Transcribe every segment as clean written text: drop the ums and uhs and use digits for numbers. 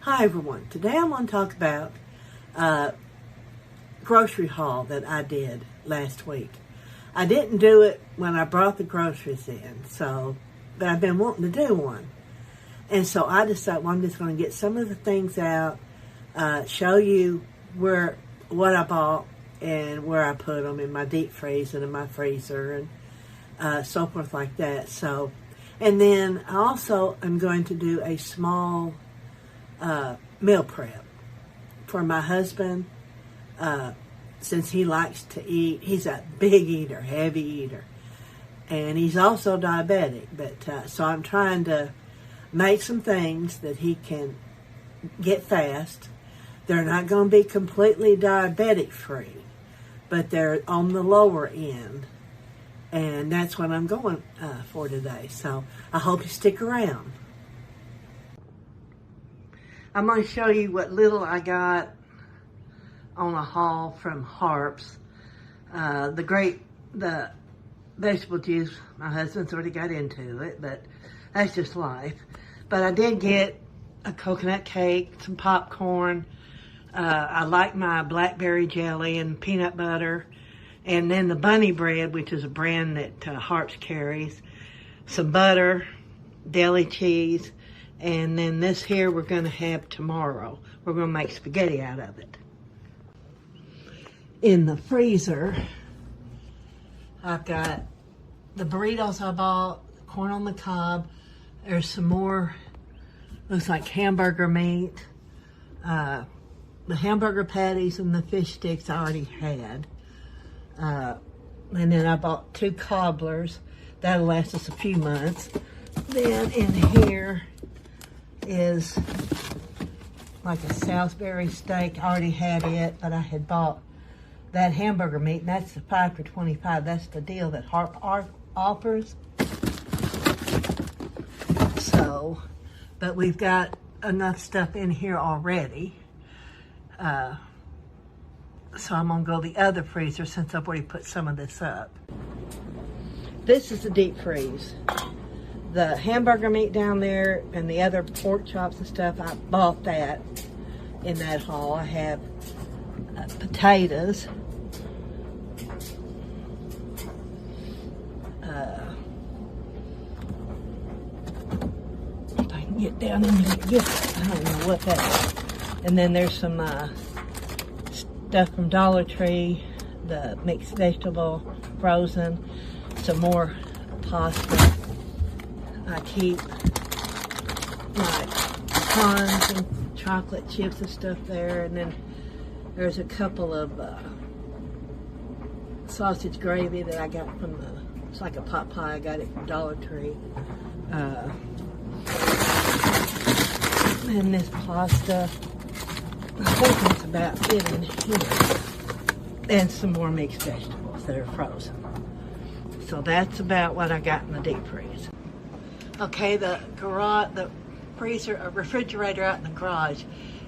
Hi everyone. Today I'm going to talk about grocery haul that I did last week. I didn't do it when I brought the groceries in, but I've been wanting to do one. And so I decided, well, I'm just going to get some of the things out, show you what I bought and where I put them in my deep freeze and in my freezer and so forth like that. And then I also am going to do a small meal prep for my husband, since he likes to eat. He's a big eater, heavy eater, and he's also diabetic. But so I'm trying to make some things that he can get fast. They're not going to be completely diabetic free, but they're on the lower end, and that's what I'm going for today. So I hope you stick around. I'm going to show you what little I got on a haul from Harps. The vegetable juice, my husband's already got into it, but that's just life. But I did get a coconut cake, some popcorn. I like my blackberry jelly and peanut butter. And then the bunny bread, which is a brand that Harps carries. Some butter, deli cheese. And then this here we're going to have tomorrow. We're going to make spaghetti out of it. In the freezer, I've got the burritos I bought, corn on the cob. There's some more, looks like hamburger meat. The hamburger patties and the fish sticks I already had. And then I bought 2 cobblers. That'll last us a few months. Then in here is like a Salisbury steak. I already had it, but I had bought that hamburger meat, and that's the 5 for $25. That's the deal that Harp offers. So, but we've got enough stuff in here already. So I'm gonna go the other freezer since I've already put some of this up. This is the deep freeze. The hamburger meat down there and the other pork chops and stuff, I bought that in that haul. I have potatoes. If I can get down in here and get it, I don't know what that is. And then there's some stuff from Dollar Tree, the mixed vegetable, frozen, some more pasta. I keep like pecans and chocolate chips and stuff there, and then there's a couple of sausage gravy that I got from it's like a pot pie, I got it from Dollar Tree. And this pasta, I think that's about it in here. And some more mixed vegetables that are frozen. So that's about what I got in the deep freeze. Okay, the refrigerator out in the garage.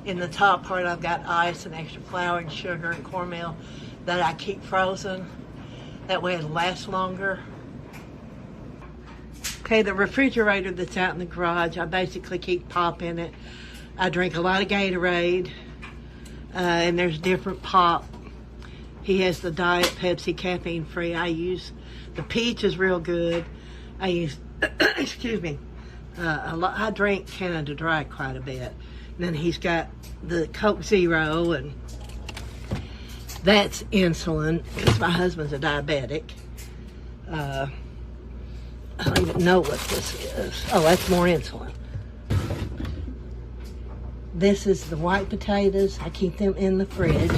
In the top part, I've got ice and extra flour and sugar and cornmeal that I keep frozen. That way it'll last longer. Okay, the refrigerator that's out in the garage, I basically keep pop in it. I drink a lot of Gatorade, and there's different pop. He has the Diet Pepsi caffeine free. I use the peach is real good. I use excuse me, I drink Canada Dry quite a bit. And then he's got the Coke Zero, and that's insulin because my husband's a diabetic. I don't even know what this is. Oh, that's more insulin. This is the white potatoes. I keep them in the fridge.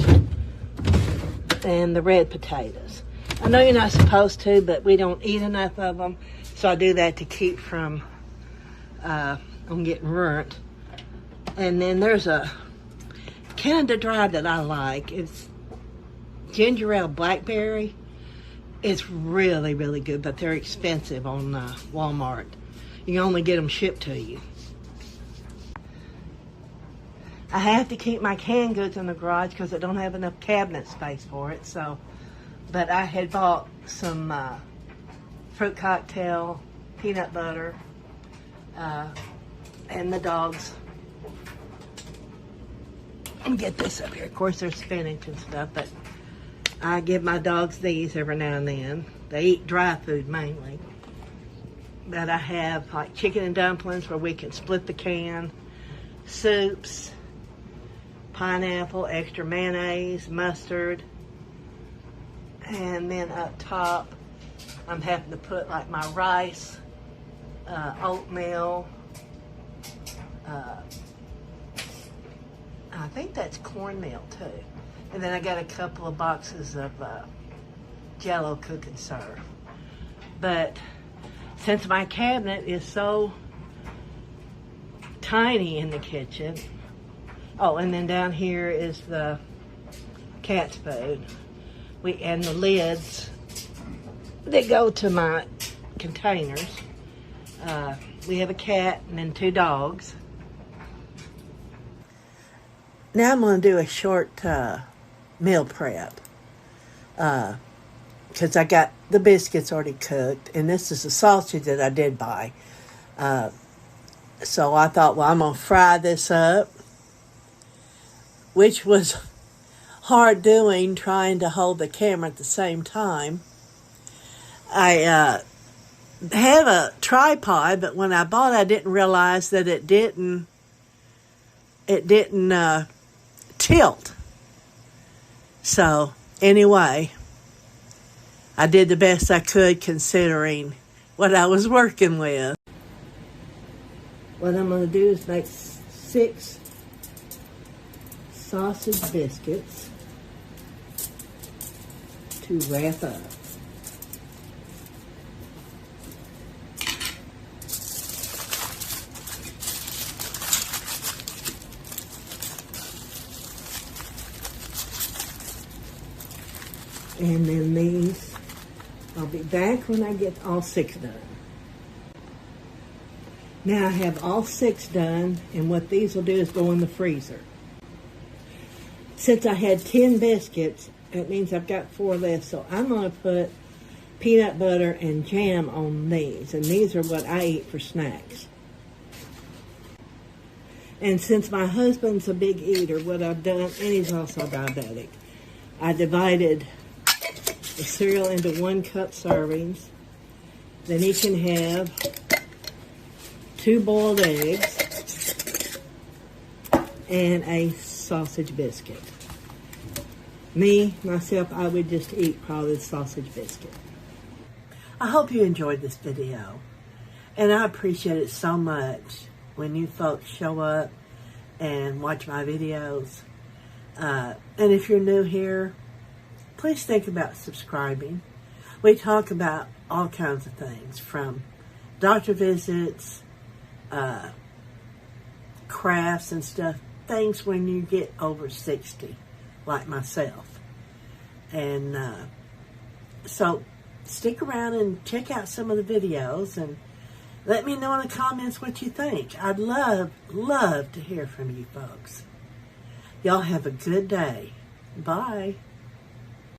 And the red potatoes. I know you're not supposed to, but we don't eat enough of them. So I do that to keep from them getting burnt. And then there's a Canada Dry that I like. It's ginger ale blackberry. It's really, really good, but they're expensive on Walmart. You can only get them shipped to you. I have to keep my canned goods in the garage because I don't have enough cabinet space for it. But I had bought some fruit cocktail, peanut butter, and the dog's Let me get this up here. Of course, there's spinach and stuff, but I give my dogs these every now and then. They eat dry food mainly. But I have like chicken and dumplings where we can split the can, soups, pineapple, extra mayonnaise, mustard, and then up top I'm having to put like my rice, oatmeal, I think that's cornmeal too. And then I got a couple of boxes of Jell-O Cook and Serve. But since my cabinet is so tiny in the kitchen, oh, and then down here is the cat's food. And the lids that go to my containers. We have a cat and then 2 dogs. Now I'm going to do a short meal prep. Because I got the biscuits already cooked. And this is the sausage that I did buy. So I thought, well, I'm going to fry this up. Which was hard doing, trying to hold the camera at the same time. I have a tripod, but when I bought it, I didn't realize that it didn't tilt. So anyway, I did the best I could considering what I was working with. What I'm going to do is make 6 sausage biscuits to wrap up. And then these, I'll be back when I get all 6 done. Now I have all 6 done, and what these will do is go in the freezer. Since I had 10 biscuits, that means I've got 4 left, so I'm going to put peanut butter and jam on these, and these are what I eat for snacks. And since my husband's a big eater, what I've done, and he's also diabetic, I divided the cereal into 1 cup servings. Then he can have 2 boiled eggs and a sausage biscuit. Myself, I would just eat probably the sausage biscuit. I hope you enjoyed this video. And I appreciate it so much when you folks show up and watch my videos. And if you're new here, please think about subscribing. We talk about all kinds of things, from doctor visits, crafts and stuff, things when you get over 60, like myself. And so stick around and check out some of the videos and let me know in the comments what you think. I'd love to hear from you folks. Y'all have a good day. Bye.